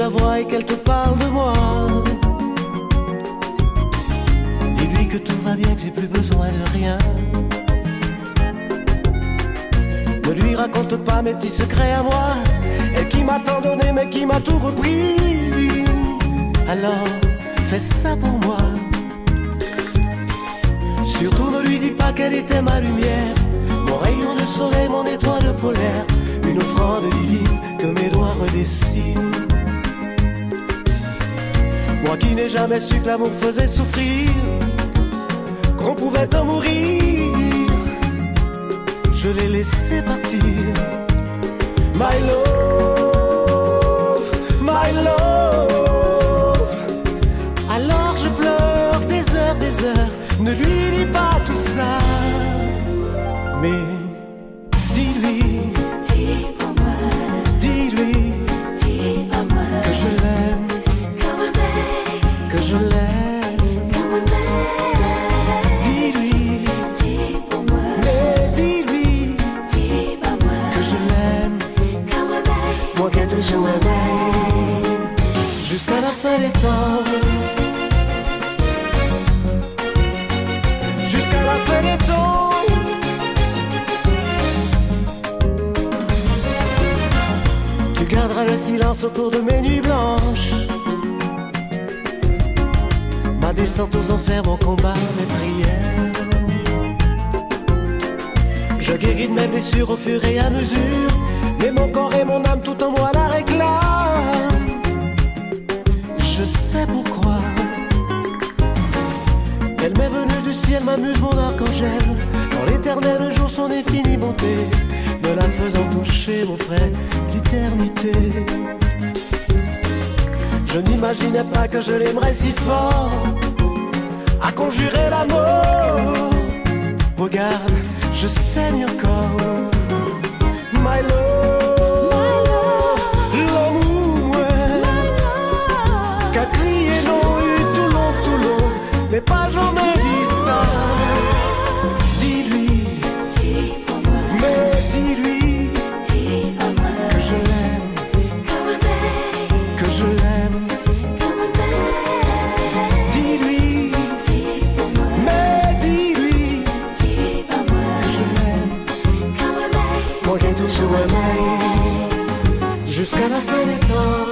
la voie et qu'elle te parle de moi. Dis-lui que tout va bien, que j'ai plus besoin de rien. Ne lui raconte pas mes petits secrets à moi, elle qui m'a tant donné mais qui m'a tout repris. Alors fais ça pour moi. Surtout ne lui dis pas qu'elle était ma lumière, mon rayon de soleil, mon étoile polaire, une offrande divine que mes doigts redessinent. Moi qui n'ai jamais su que l'amour faisait souffrir, qu'on pouvait en mourir, je l'ai laissé partir. My love, my love. Alors je pleure des heures, ne lui dis pas tout ça, mais dis-lui, dis-lui que je l'aime, que je l'aime. Dis-lui, mais dis-lui que je l'aime, moi qui ai toujours aimé jusqu'à la fin des temps. Jusqu'à la fin des temps. Tu garderas le silence autour de mes nuits blanches, ma descente aux enfers, mon combat, mes prières. Je guéris de mes blessures au fur et à mesure, mais mon corps et mon âme tout en moi la réclament. Je sais pourquoi. Elle m'est venue du ciel, m'amuse mon archangel, dans l'éternel jour son infinie bonté, me la faisant toucher mon frère l'éternité. Je n'imaginais pas que je l'aimerais si fort, à conjurer la mort. Regarde, je saigne encore. My love, l'amour, qu'a crié non eu tout long, mais pas jamais dit ça. Dis-lui, mais dis-lui que je l'aime, que je l'aime. Dis-lui, mais dis-lui que je l'aime, moi qui ai toujours aimé jusqu'à la fin des temps.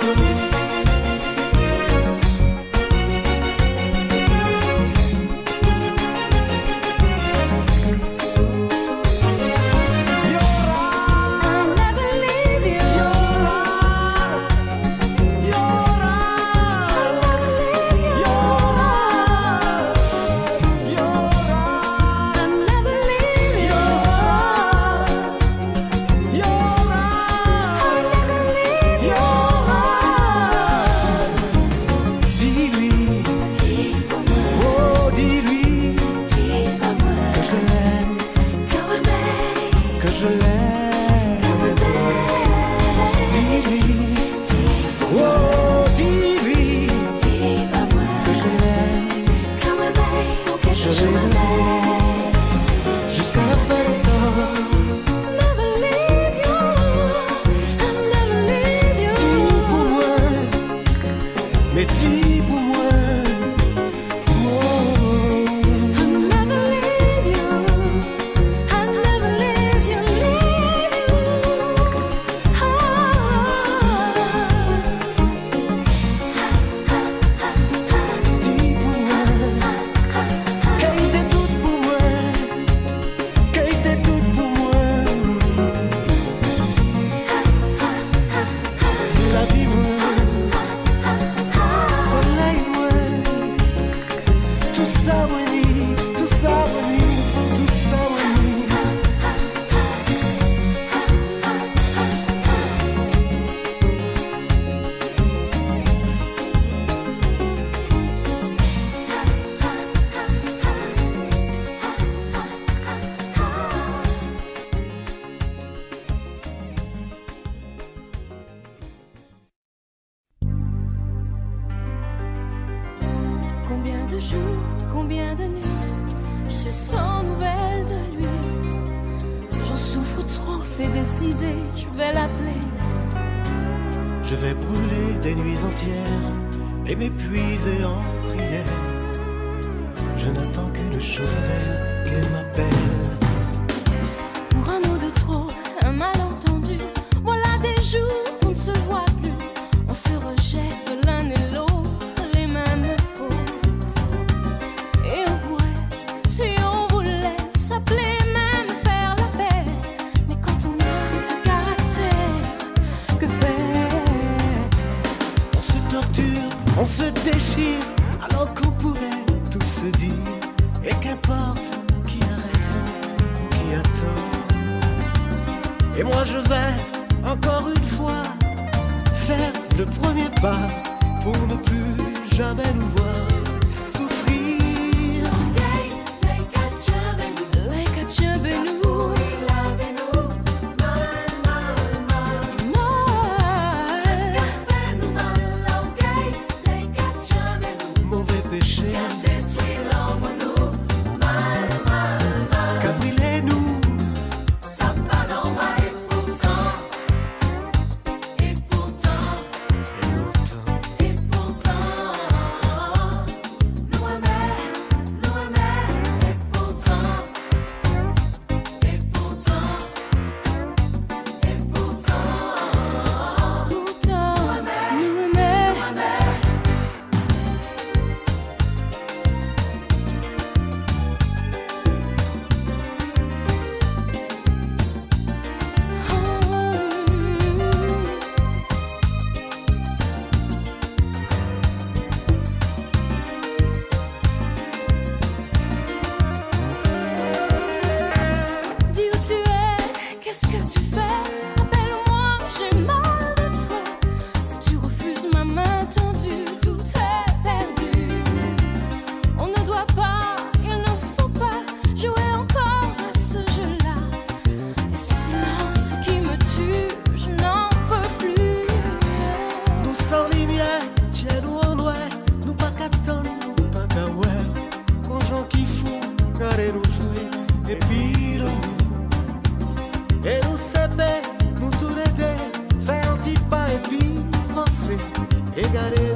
Combien de jours, combien de nuits, je suis sans nouvelles de lui. J'en souffre trop, c'est décidé, je vais l'appeler. Je vais brûler des nuits entières et m'épuiser en prière. Je n'attends qu'une chose d'elle, qu'elle m'appelle. Pour un mot de trop, un malentendu, voilà des jours on ne se voit plus. On se rejette l'un et l'autre les mêmes fautes. Et on pourrait, si on voulait, s'appeler même faire la paix. Mais quand on a ce caractère, que faire? On se torture, on se déchire, alors qu'on pourrait tout se dire. Et qu'importe qui a raison ou qui a tort. Et moi je vais, encore une fois, faire le premier pas pour ne plus jamais nous voir souffrir. Mauvais péché qu'a brûlé nous. Et nous savons, nous tous les deux, faire un petit pas et puis avancer, égaler